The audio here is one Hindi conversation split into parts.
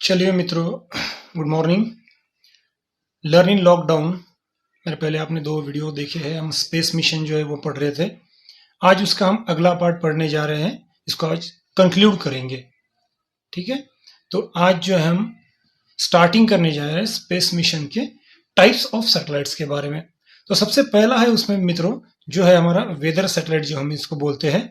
चलिए मित्रों, गुड मॉर्निंग। लर्निंग लॉकडाउन मेरे पहले आपने 2 वीडियो देखे हैं। हम स्पेस मिशन जो है वो पढ़ रहे थे। आज उसका हम अगला पार्ट पढ़ने जा रहे हैं। इसको आज कंक्लूड करेंगे, ठीक है। तो आज जो है हम स्टार्टिंग करने जा रहे हैं स्पेस मिशन के टाइप्स ऑफ सैटेलाइट्स के बारे में। तो सबसे पहला है उसमें मित्रों जो है हमारा वेदर सैटेलाइट, जो हम इसको बोलते हैं।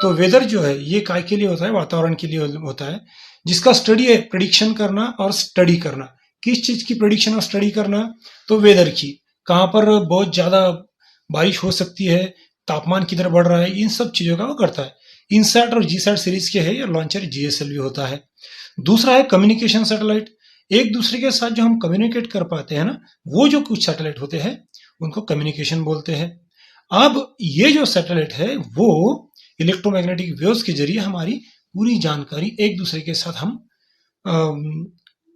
तो वेदर जो है ये काय के लिए होता है? वातावरण के लिए होता है, जिसका स्टडी है प्रिडिक्शन करना और स्टडी करना। किस चीज की प्रिडिक्शन और स्टडी करना? तो वेदर की, कहां पर बहुत ज्यादा बारिश हो सकती है, तापमान किधर बढ़ रहा है, इन सब चीजों का वो करता है। इनसैट और जीसैट सीरीज के है, या लॉन्चर जीएसएलवी होता है। दूसरा है कम्युनिकेशन सैटेलाइट। एक दूसरे के साथ जो हम कम्युनिकेट कर पाते हैं ना, वो जो कुछ सैटेलाइट होते हैं उनको कम्युनिकेशन बोलते हैं। अब ये जो सैटेलाइट है वो इलेक्ट्रोमैग्नेटिक वेव्स के जरिए हमारी पूरी जानकारी एक दूसरे के साथ हम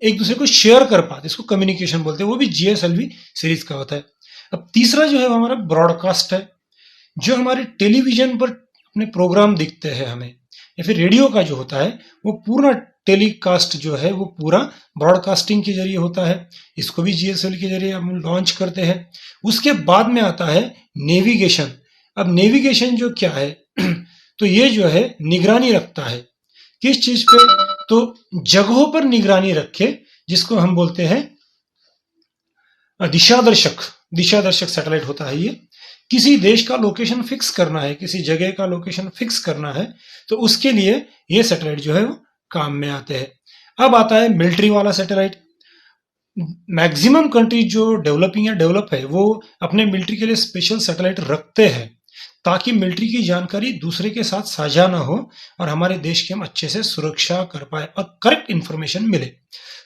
एक दूसरे को शेयर कर पाते, इसको कम्युनिकेशन बोलते हैं। वो भी जीएसएलवी सीरीज का होता है। अब तीसरा जो है वो हमारा ब्रॉडकास्ट है, जो हमारे टेलीविजन पर अपने प्रोग्राम दिखते हैं हमें, या फिर रेडियो का जो होता है वो पूरा टेलीकास्ट जो है वो पूरा ब्रॉडकास्टिंग के जरिए होता है। इसको भी जीएसएलवी के जरिए हम लॉन्च करते हैं। उसके बाद में आता है नेविगेशन। अब नेविगेशन जो क्या है तो ये जो है निगरानी रखता है। किस चीज पे? तो जगहों पर निगरानी रखे, जिसको हम बोलते हैं दिशा दर्शक सैटेलाइट होता है ये। किसी देश का लोकेशन फिक्स करना है, किसी जगह का लोकेशन फिक्स करना है, तो उसके लिए ये सैटेलाइट जो है वो काम में आते हैं। अब आता है मिलिट्री वाला सैटेलाइट। मैक्सिमम कंट्री जो डेवलपिंग या डेवलप है वो अपने मिलिट्री के लिए स्पेशल सैटेलाइट रखते हैं, ताकि मिलिट्री की जानकारी दूसरे के साथ साझा ना हो और हमारे देश की हम अच्छे से सुरक्षा कर पाए और करेक्ट इंफॉर्मेशन मिले।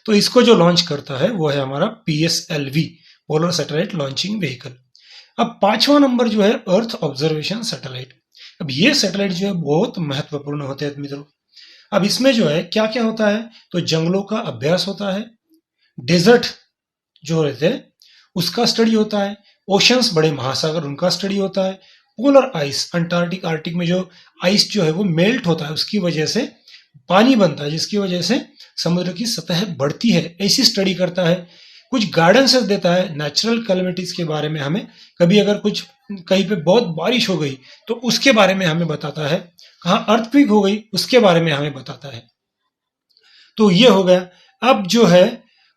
तो इसको जो लॉन्च करता है वो है हमारा PSLV, polar satellite launching vehicle. अब 5वां नंबर जो है अर्थ ऑब्जर्वेशन सैटेलाइट। अब ये सैटेलाइट जो है बहुत महत्वपूर्ण होते हैं मित्रों। अब इसमें जो है क्या क्या होता है? तो जंगलों का अभ्यास होता है, डेजर्ट जो रहते हैं उसका स्टडी होता है, ओशंस बड़े महासागर उनका स्टडी होता है, पोलर आइस अंटार्कटिक आर्टिक में जो आइस जो है वो मेल्ट होता है, उसकी वजह से पानी बनता है, जिसकी वजह से समुद्र की सतह बढ़ती है, ऐसी स्टडी करता है। कुछ गाइडेंसेस देता है नेचुरल कैलेमिटीज के बारे में हमें। कभी अगर कुछ कहीं पे बहुत बारिश हो गई तो उसके बारे में हमें बताता है, कहाँ अर्थक्वेक हो गई उसके बारे में हमें बताता है। तो ये हो गया। अब जो है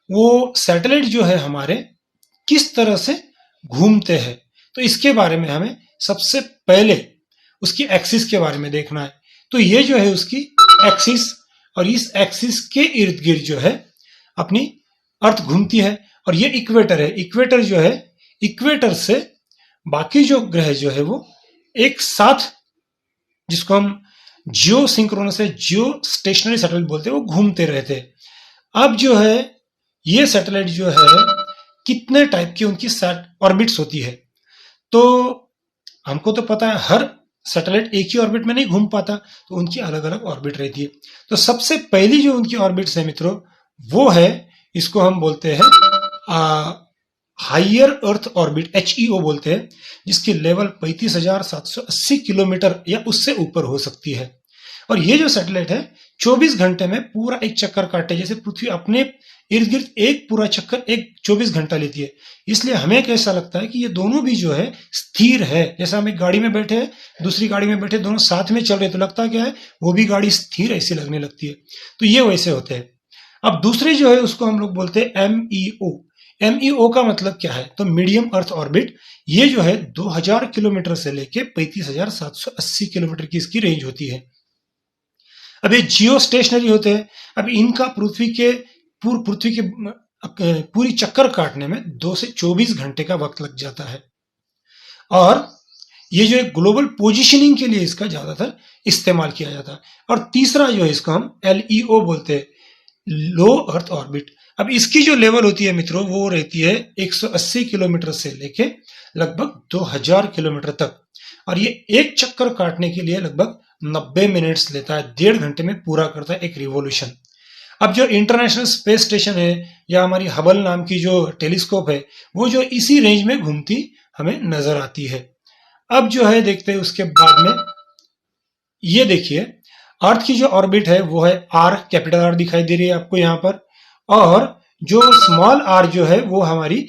वो सैटेलाइट जो है हमारे किस तरह से घूमते हैं, तो इसके बारे में हमें सबसे पहले उसकी एक्सिस के बारे में देखना है। तो ये जो है उसकी एक्सिस, और इस एक्सिस के इर्द गिर्द जो है अपनी अर्थ घूमती है, और ये इक्वेटर है। इक्वेटर जो है, इक्वेटर से बाकी जो ग्रह जो है वो एक साथ, जिसको हम जियो सिंक्रोनस है, जियो स्टेशनरी सैटेलाइट बोलते हैं, वो घूमते रहते हैं। अब जो है ये सैटेलाइट जो है कितने टाइप की उनकी ऑर्बिट्स होती है, तो हमको तो पता है हर सैटेलाइट एक ही ऑर्बिट में नहीं घूम पाता, तो उनकी अलग अलग ऑर्बिट रहती है। तो सबसे पहली जो उनकी ऑर्बिट्स है मित्रों वो है, इसको हम बोलते हैं हाइयर अर्थ ऑर्बिट, एचईओ बोलते हैं, जिसकी लेवल 35,780 किलोमीटर या उससे ऊपर हो सकती है। और ये जो सैटेलाइट है 24 घंटे में पूरा एक चक्कर काटे, जैसे पृथ्वी अपने इर्द गिर्द एक पूरा चक्कर एक 24 घंटा लेती है। इसलिए हमें कैसा लगता है कि ये दोनों भी जो है स्थिर है। जैसे हम एक गाड़ी में बैठे हैं, दूसरी गाड़ी में बैठे, दोनों साथ में चल रहे, तो लगता क्या है वो भी गाड़ी स्थिर ऐसी लगने लगती है। तो ये वैसे होते हैं। अब दूसरे जो है उसको हम लोग बोलते हैं एमईओ। एमईओ का मतलब क्या है? तो मीडियम अर्थ ऑर्बिट। ये जो है 2000 किलोमीटर से लेके 35,780 किलोमीटर की इसकी रेंज होती है। अब ये जियो स्टेशनरी होते हैं। अब इनका पृथ्वी के पूरी चक्कर काटने में 2 से 24 घंटे का वक्त लग जाता है। और ये जो है ग्लोबल पोजीशनिंग के लिए इसका ज्यादातर इस्तेमाल किया जाता है। और तीसरा जो है इसको हम एलईओ बोलते हैं, लो अर्थ ऑर्बिट। अब इसकी जो लेवल होती है मित्रों वो रहती है 180 किलोमीटर से लेके लगभग 2000 किलोमीटर तक, और ये एक चक्कर काटने के लिए लगभग 90 मिनट्स लेता है, 1.5 घंटे में पूरा करता है एक रिवॉल्यूशन। अब जो इंटरनेशनल स्पेस स्टेशन है या हमारी हबल नाम की जो टेलीस्कोप है वो जो इसी रेंज में घूमती हमें नजर आती है। अब जो है देखते हैं उसके बाद में, ये देखिए अर्थ की जो ऑर्बिट है वो है आर, कैपिटल आर दिखाई दे रही है आपको यहाँ पर। और जो स्मॉल आर जो है वो हमारी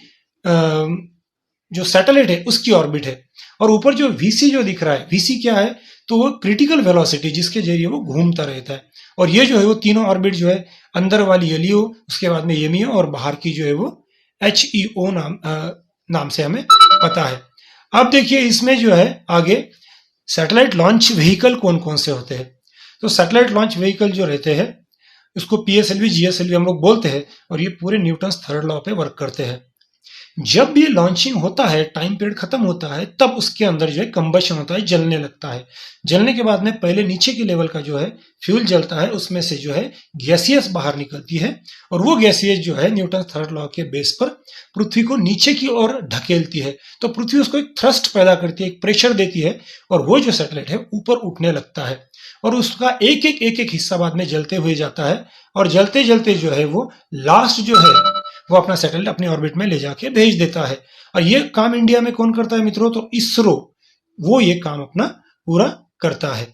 जो सैटेलाइट है उसकी ऑर्बिट है। और ऊपर जो वीसी जो दिख रहा है, वीसी क्या है, तो वो क्रिटिकल वेलोसिटी जिसके जरिए वो घूमता रहता है। और ये जो है वो तीनों ऑर्बिट जो है, अंदर वाली एलईओ, उसके बाद में एमईओ और बाहर की जो है वो एचईओ नाम से हमें पता है। अब देखिए इसमें जो है आगे सैटेलाइट लॉन्च व्हीकल कौन कौन से होते हैं। तो सैटेलाइट लॉन्च व्हीकल जो रहते हैं उसको पीएसएलवी जीएसएलवी हम लोग बोलते हैं, और ये पूरे न्यूटन्स थर्ड लॉ पे वर्क करते हैं। जब ये लॉन्चिंग होता है, टाइम पीरियड खत्म होता है, तब उसके अंदर जो है कंबशन होता है, जलने लगता है। जलने के बाद में पहले नीचे के लेवल का जो है फ्यूल जलता है, उसमें से जो है गैसियस बाहर निकलती है, और वो गैसियस जो है न्यूटन थर्ड लॉ के बेस पर पृथ्वी को नीचे की ओर ढकेलती है। तो पृथ्वी उसको एक थ्रस्ट पैदा करती है, एक प्रेशर देती है, और वो जो सैटेलाइट है ऊपर उठने लगता है, और उसका एक एक हिस्सा बाद में जलते हुए जाता है, और जलते जलते जो है वो लास्ट जो है वो अपना सैटेलाइट अपनी ऑर्बिट में ले जाके भेज देता है। और ये काम इंडिया में कौन करता है मित्रों, तो इसरो, वो ये काम अपना पूरा करता है।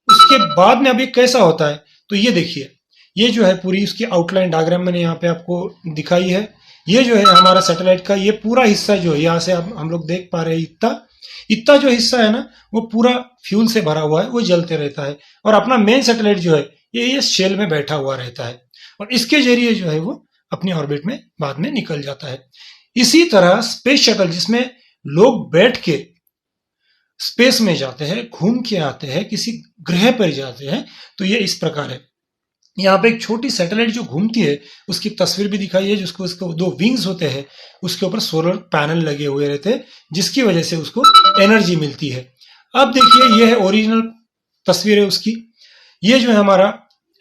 उसके बाद में अब ये कैसा होता है, तो ये देखिए, ये जो है पूरी उसकी आउटलाइन डायग्राम मैंने यहाँ पे आपको दिखाई है। ये जो है हमारा सैटेलाइट का ये पूरा हिस्सा जो है, यहाँ से हम लोग देख पा रहे हैं, इतना जो हिस्सा है ना वो पूरा फ्यूल से भरा हुआ है, वो जलते रहता है। और अपना मेन सैटेलाइट जो है ये शेल में बैठा हुआ रहता है, और इसके जरिए जो है वो अपनी ऑर्बिट में बाद में निकल जाता है। इसी तरह स्पेस शटल, जिसमें लोग बैठ के स्पेस में जाते हैं, घूम के आते हैं, किसी ग्रह पर जाते हैं, तो ये इस प्रकार है। यहाँ पे एक छोटी सैटेलाइट जो घूमती है उसकी तस्वीर भी दिखाई है, जिसको उसको दो विंग्स होते हैं, उसके ऊपर सोलर पैनल लगे हुए रहते हैं, जिसकी वजह से उसको एनर्जी मिलती है। अब देखिए ये है ओरिजिनल तस्वीर है उसकी। ये जो है हमारा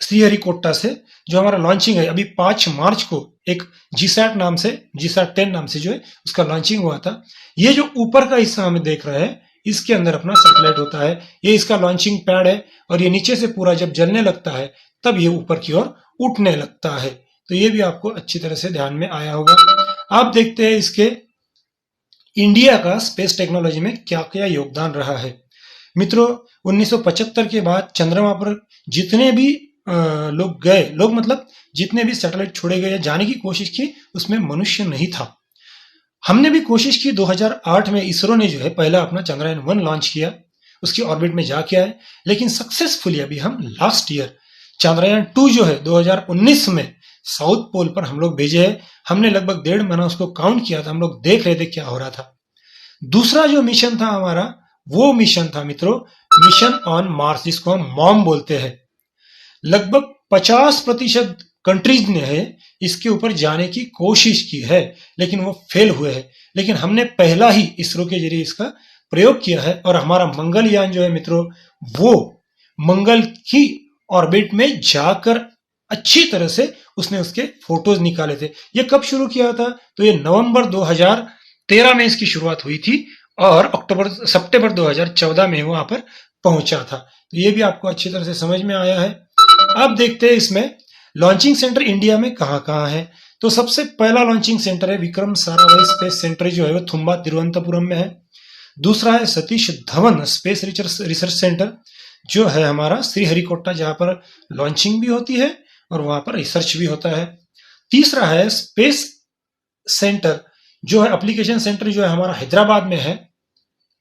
श्रीहरिकोटा से जो हमारा लॉन्चिंग है, अभी 5 मार्च को एक जीसैट नाम से, जीसैट 10 नाम से जो है उसका लॉन्चिंग हुआ था। ये जो ऊपर का हिस्सा हमें देख रहे हैं, इसके अंदर अपना सैटेलाइट होता है, ये इसका लॉन्चिंग पैड है, और ये नीचे से पूरा जब जलने लगता है तब ये ऊपर की ओर उठने लगता है। तो ये भी आपको अच्छी तरह से ध्यान में आया होगा। आप देखते हैं इसके इंडिया का स्पेस टेक्नोलॉजी में क्या क्या योगदान रहा है। मित्रों 1975 के बाद चंद्रमा पर जितने भी लोग गए, लोग मतलब जितने भी सैटेलाइट छोड़े गए, जाने की कोशिश की, उसमें मनुष्य नहीं था। हमने भी कोशिश की, 2008 में इसरो ने जो है पहला अपना चंद्रयान 1 लॉन्च किया, उसकी ऑर्बिट में जाके आए, लेकिन सक्सेसफुली अभी हम लास्ट ईयर चंद्रयान 2 जो है 2019 में साउथ पोल पर हम लोग भेजे हैं। हमने लगभग 1.5 महीना उसको काउंट किया था, हम लोग देख रहे थे क्या हो रहा था। दूसरा जो मिशन था हमारा, वो मिशन था मित्रों मिशन ऑन मार्स, जिसको हम मॉम बोलते हैं। लगभग 50% कंट्रीज ने है इसके ऊपर जाने की कोशिश की है, लेकिन वो फेल हुए हैं। लेकिन हमने पहला ही इसरो के जरिए इसका प्रयोग किया है, और हमारा मंगलयान जो है मित्रों, वो मंगल की ऑर्बिट में जाकर अच्छी तरह से उसने उसके फोटोज निकाले थे। ये कब शुरू किया था, तो ये नवंबर 2013 में इसकी शुरुआत हुई थी, और सितंबर 2014 में वहां पर पहुंचा था। तो ये भी आपको अच्छी तरह से समझ में आया है। अब देखते हैं इसमें लॉन्चिंग सेंटर इंडिया में कहां कहां है। तो सबसे पहला लॉन्चिंग सेंटर है विक्रम साराभाई स्पेस सेंटर, जो है वो थुम्बा तिरुवनंतपुरम में है। दूसरा है Satish Dhawan space research centre, जो है हमारा श्रीहरिकोटा, जहां पर लॉन्चिंग भी होती है और वहां पर रिसर्च भी होता है। तीसरा है स्पेस सेंटर, जो है एप्लीकेशन सेंटर, जो है हमारा हैदराबाद में है,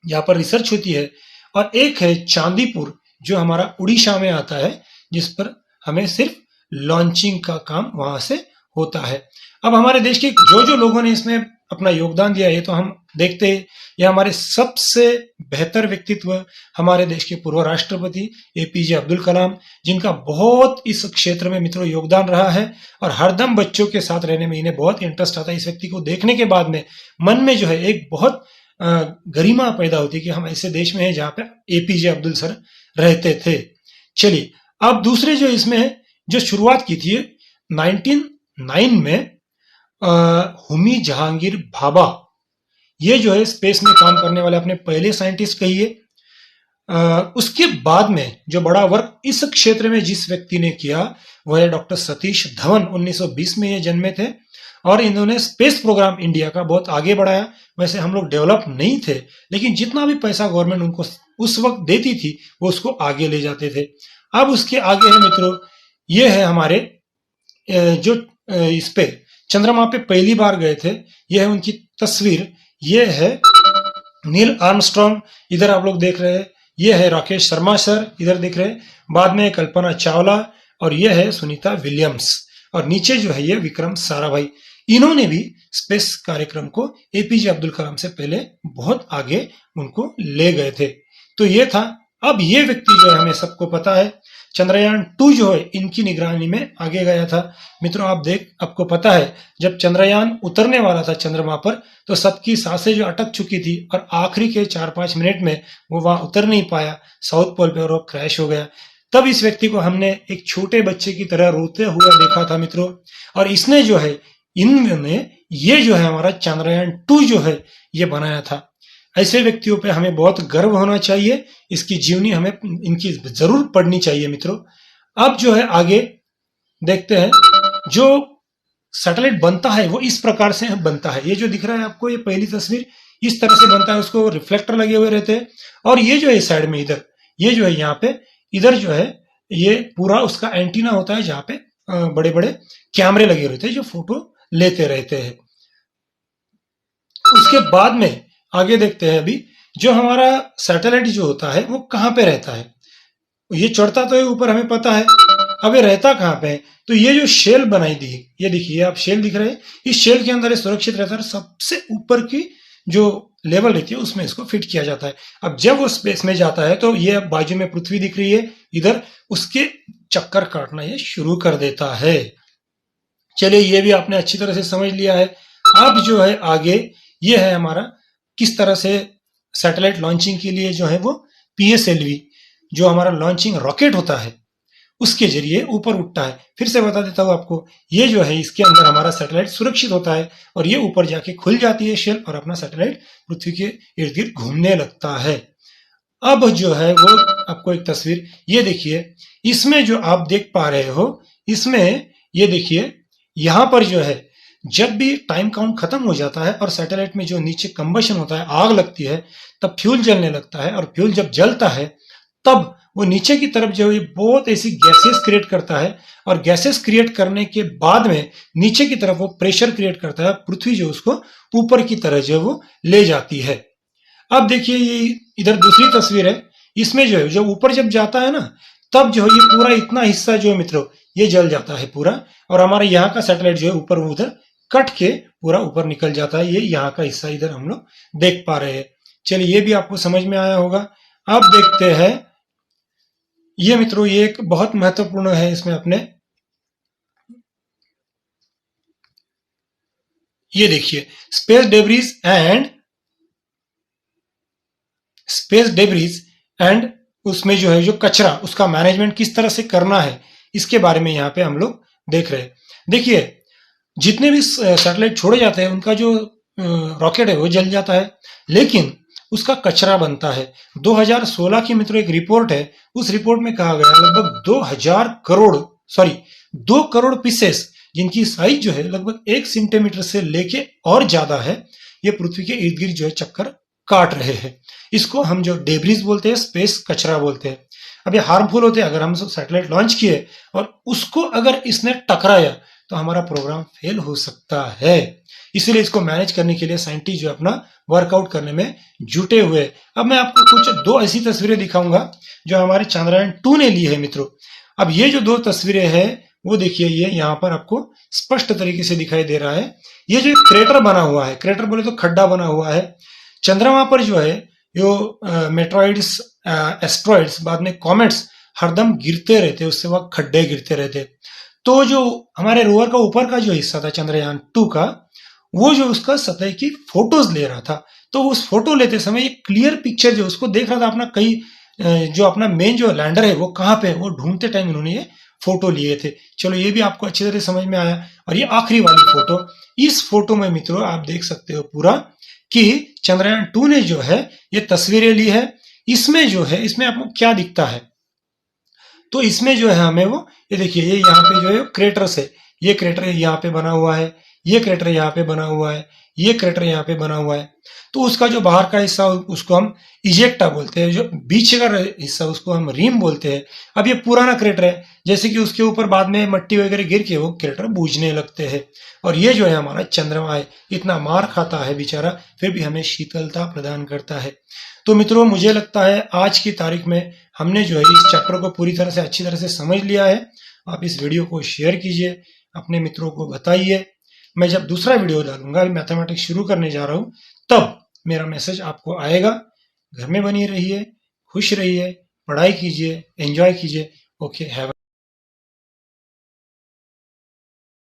यहाँ पर रिसर्च होती है। और एक है चांदीपुर, जो हमारा उड़ीसा में आता है, जिस पर हमें सिर्फ लॉन्चिंग का काम वहां से होता है। अब हमारे देश के जो जो लोगों ने इसमें अपना योगदान दिया है, तो हम देखते हैं ये हमारे सबसे बेहतर व्यक्तित्व, हमारे देश के पूर्व राष्ट्रपति एपीजे अब्दुल कलाम, जिनका बहुत इस क्षेत्र में मित्रों योगदान रहा है, और हरदम बच्चों के साथ रहने में इन्हें बहुत इंटरेस्ट आता है। इस व्यक्ति को देखने के बाद में मन में जो है एक बहुत गरिमा पैदा होती है कि हम ऐसे देश में हैं जहां पे एपीजे अब्दुल सर रहते थे। चलिए अब दूसरे जो इसमें जो शुरुआत की थी 1909 में हुमी जहांगीर भाभा, ये जो है स्पेस में काम करने वाले अपने पहले साइंटिस्ट कहिए। उसके बाद में जो बड़ा वर्क इस क्षेत्र में जिस व्यक्ति ने किया वह है डॉक्टर सतीश धवन। 1920 में ये जन्मे थे, और इन्होंने स्पेस प्रोग्राम इंडिया का बहुत आगे बढ़ाया। वैसे हम लोग डेवलप नहीं थे, लेकिन जितना भी पैसा गवर्नमेंट उनको उस वक्त देती थी वो उसको आगे ले जाते थे। अब उसके आगे है मित्रों, ये है हमारे जो इस पे चंद्रमा पे पहली बार गए थे, यह है उनकी तस्वीर। ये है नील आर्मस्ट्रॉन्ग, इधर आप लोग देख रहे हैं। ये है राकेश शर्मा सर, इधर दिख रहे हैं। बाद में कल्पना चावला, और ये है सुनीता विलियम्स, और नीचे जो है ये विक्रम साराभाई। इन्होंने भी स्पेस कार्यक्रम को एपीजे अब्दुल कलाम से पहले बहुत आगे उनको ले गए थे। तो ये था। अब ये व्यक्ति जो है हमें सबको पता है, चंद्रयान 2 जो है इनकी निगरानी में आगे गया था। मित्रों आपको पता है, जब चंद्रयान उतरने वाला था चंद्रमा पर, तो सबकी सांसें जो अटक चुकी थी और आखिरी के 4-5 मिनट में वो वहां उतर नहीं पाया साउथ पोल पे, और वो क्रैश हो गया। तब इस व्यक्ति को हमने एक छोटे बच्चे की तरह रोते हुए देखा था मित्रों, और इसने जो है इन्होंने ये जो है हमारा चंद्रयान 2 जो है ये बनाया था। ऐसे व्यक्तियों पे हमें बहुत गर्व होना चाहिए, इसकी जीवनी हमें इनकी जरूर पढ़नी चाहिए मित्रों। अब जो है आगे देखते हैं, जो सैटेलाइट बनता है वो इस प्रकार से बनता है। ये जो दिख रहा है आपको, ये पहली तस्वीर इस तरह से बनता है, उसको रिफ्लेक्टर लगे हुए रहते हैं। और ये जो है साइड में इधर, ये जो है यहाँ पे इधर जो है ये पूरा उसका एंटीना होता है, जहां पे बड़े बड़े कैमरे लगे रहते हैं जो फोटो लेते रहते हैं। उसके बाद में आगे देखते हैं, अभी जो हमारा सैटेलाइट जो होता है वो कहां पे रहता है। ये चढ़ता तो है ऊपर, हमें पता है। अब ये रहता कहां पे है, तो ये जो शेल बनाई दी, ये देखिए आप शेल दिख रहे हैं, इस शेल के अंदर ये सुरक्षित रहता है। सबसे ऊपर की जो लेवल रहती है उसमें इसको फिट किया जाता है। अब जब वो स्पेस में जाता है तो ये बाजू में पृथ्वी दिख रही है, इधर उसके चक्कर काटना ये शुरू कर देता है। चलिए, ये भी आपने अच्छी तरह से समझ लिया है। अब जो है आगे ये है हमारा किस तरह से सैटेलाइट लॉन्चिंग के लिए जो है वो पीएसएलवी, जो हमारा लॉन्चिंग रॉकेट होता है, उसके जरिए ऊपर उठता है। फिर से बता देता हूं आपको, ये जो है इसके अंदर हमारा सैटेलाइट सुरक्षित होता है, और ये ऊपर जाके खुल जाती है शेल, और अपना सैटेलाइट पृथ्वी के इर्द गिर्द घूमने लगता है। अब जो है वो आपको एक तस्वीर ये देखिए, इसमें जो आप देख पा रहे हो, इसमें ये देखिए यहां पर जो है जब भी टाइम काउंट खत्म हो जाता है और सैटेलाइट में जो नीचे कंबशन होता है, आग लगती है, तब फ्यूल जलने लगता है, और फ्यूल जब जलता है तब वो नीचे की तरफ जो है बहुत ऐसी गैसेस क्रिएट करता है, और गैसेस क्रिएट करने के बाद में नीचे की तरफ वो प्रेशर क्रिएट करता है। पृथ्वी जो उसको ऊपर की तरह जो है वो ले जाती है। अब देखिए ये इधर दूसरी तस्वीर है, इसमें जो है जो ऊपर जब जाता है ना, तब जो है ये पूरा इतना हिस्सा जो है मित्रों ये जल जाता है पूरा, और हमारे यहाँ का सैटेलाइट जो है ऊपर उधर कट के पूरा ऊपर निकल जाता है। ये यहाँ का हिस्सा इधर हम लोग देख पा रहे हैं। चलिए, ये भी आपको समझ में आया होगा। अब देखते हैं ये मित्रों, ये एक बहुत महत्वपूर्ण है इसमें अपने, ये देखिए स्पेस डेब्रीज एंड उसमें जो है जो कचरा, उसका मैनेजमेंट किस तरह से करना है, इसके बारे में यहाँ पे हम लोग देख रहे हैं। देखिए, जितने भी सैटेलाइट छोड़े जाते हैं उनका जो रॉकेट है वो जल जाता है, लेकिन उसका कचरा बनता है। 2016 की मित्रों एक रिपोर्ट है, उस रिपोर्ट में कहा गया लगभग 2 करोड़ पीसेस, जिनकी साइज जो है लगभग 1 सेंटीमीटर से लेके और ज्यादा है, ये पृथ्वी के इर्द गिर्द जो है चक्कर काट रहे हैं। इसको हम जो डेब्रिज बोलते हैं, स्पेस कचरा बोलते हैं। अब ये हार्मफुल होते हैं। अगर हम सैटेलाइट लॉन्च किए और उसको अगर इसने टकराया तो हमारा प्रोग्राम फेल हो सकता है। इसीलिए इसको मैनेज करने के लिए साइंटिस्ट जो अपना वर्कआउट करने में जुटे हुए। अब मैं आपको कुछ 2 ऐसी तस्वीरें दिखाऊंगा जो हमारे चंद्रयान 2 ने ली है मित्रों। अब ये जो 2 तस्वीरें हैं वो देखिए, ये यहाँ पर आपको स्पष्ट तरीके से दिखाई दे रहा है। ये जो क्रेटर बना हुआ है, क्रेटर बोले तो खड्डा बना हुआ है। चंद्रमा पर जो है जो मेट्रॉइड्स, एस्ट्रॉइड्स, बाद में कॉमेट्स हरदम गिरते रहते, उससे वह खड्डे गिरते रहते। तो जो हमारे रोवर का ऊपर का जो हिस्सा था चंद्रयान 2 का, वो जो उसका सतह की फोटोज ले रहा था, तो उस फोटो लेते समय एक क्लियर पिक्चर जो उसको देख रहा था अपना, कई जो अपना मेन जो लैंडर है वो कहाँ पे है, वो ढूंढते टाइम उन्होंने ये फोटो लिए थे। चलो, ये भी आपको अच्छी तरह समझ में आया। और ये आखिरी वाली फोटो, इस फोटो में मित्रों आप देख सकते हो पूरा कि चंद्रयान 2 ने जो है ये तस्वीरें ली है। इसमें जो है, इसमें आपको क्या दिखता है, तो इसमें जो है हमें वो, ये देखिए, ये यहाँ पे जो है क्रेटर्स है, ये क्रेटर यहाँ पे बना हुआ है, ये क्रेटर यहाँ पे बना हुआ है, ये क्रेटर यहाँ पे बना हुआ है। तो उसका जो बाहर का हिस्सा उसको हम इजेक्टा बोलते हैं, जो बीच का हिस्सा उसको हम रिम बोलते हैं। अब ये पुराना क्रेटर है, जैसे कि उसके ऊपर बाद में मट्टी वगैरह गिर के वो क्रेटर बूझने लगते हैं। और ये जो है हमारा चंद्रमा है, इतना मार खाता है बेचारा, फिर भी हमें शीतलता प्रदान करता है। तो मित्रों, मुझे लगता है आज की तारीख में हमने जो है इस चैप्टर को पूरी तरह से अच्छी तरह से समझ लिया है। आप इस वीडियो को शेयर कीजिए, अपने मित्रों को बताइए। मैं जब दूसरा वीडियो डालूंगा, मैथमेटिक्स शुरू करने जा रहा हूं, तब मेरा मैसेज आपको आएगा। घर में बनी रहिए, खुश रहिए, पढ़ाई कीजिए, एंजॉय कीजिए। Okay, have